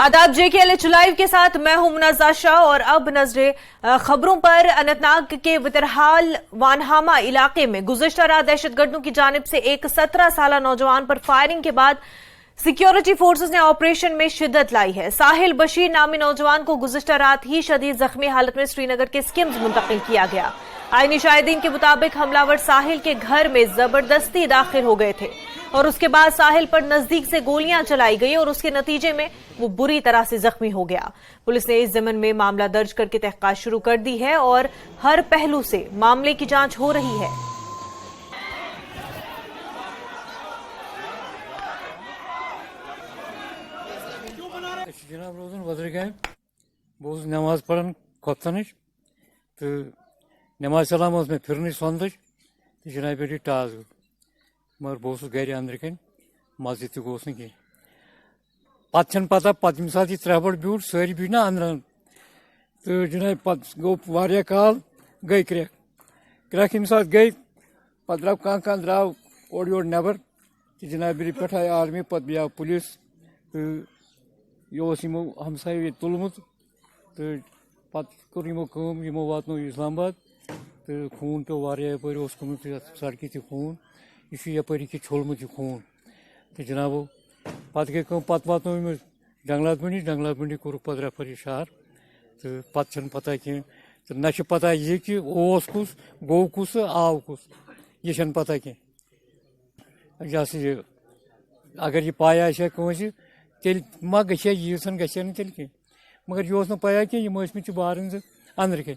आदाब JKLH live के साथ मैं हूं मुनाज़ा शाह और अब नजरें खबरों पर। अनंतनाग के वितरहाल वानहामा इलाके में गुज़िश्ता रात दहशतगर्दों की जानिब से एक 17 साला नौजवान पर फायरिंग के बाद सिक्योरिटी फोर्सेस ने ऑपरेशन में शिद्दत लाई है। साहिल बशीर नामी नौजवान को गुज़िश्ता रात ही शदीद जख्मी हालत में श्रीनगर के स्किम्स मुंतकिल किया गया। आईनी शाहिदीन के मुताबिक हमलावर साहिल के घर में जबरदस्ती दाखिल हो गए थे और उसके बाद साहिल पर नजदीक से गोलियां चलाई गई और उसके नतीजे में वो बुरी तरह से जख्मी हो गया। पुलिस ने इस ज़मन में मामला दर्ज करके तहकीकात शुरू कर दी है और हर पहलू से मामले की जांच हो रही है। जनाब रोजन वजर गए बहुत नमाज पढ़न खोतन तो नमाज सलाम में फिर सौंद तो जनाब बेटी टास गो मगर बहुत गर अंदर कन मस्जिद तो गोस कह पे पता पे सात त्रे बड़ ब्यूट सारी भी ना अंदर तो जनाब पे गो वारिया काल गई क्रैक यम सात गई पे द्राव कह द्राव ओर योर नबर तो जनाब बेटी पे आय आर्मी पे आव पुलिस तो यह यमो हमसाय तुलमुत तो पे यमो वातनो इस्लामाबाद तो खून पे वारिया यपर सड़क तक खून यह यपर छोलमुत खून तो जनाब पे गई पे वातनो जंगलात मंडी कोर पे रेफर शहर तो पे पता कह तो न पता यह कि ओस कुस गो कुस आव कुस यह पता कह यह अगर यह पाय आ तेल मा ग यीसन ग तेल कह मगर यह पाया कि यम बारन अंदर कन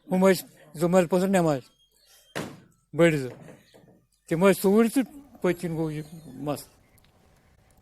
हम जुमल पसर नमाज बड़ तम सूर तो पतन गो यह मस।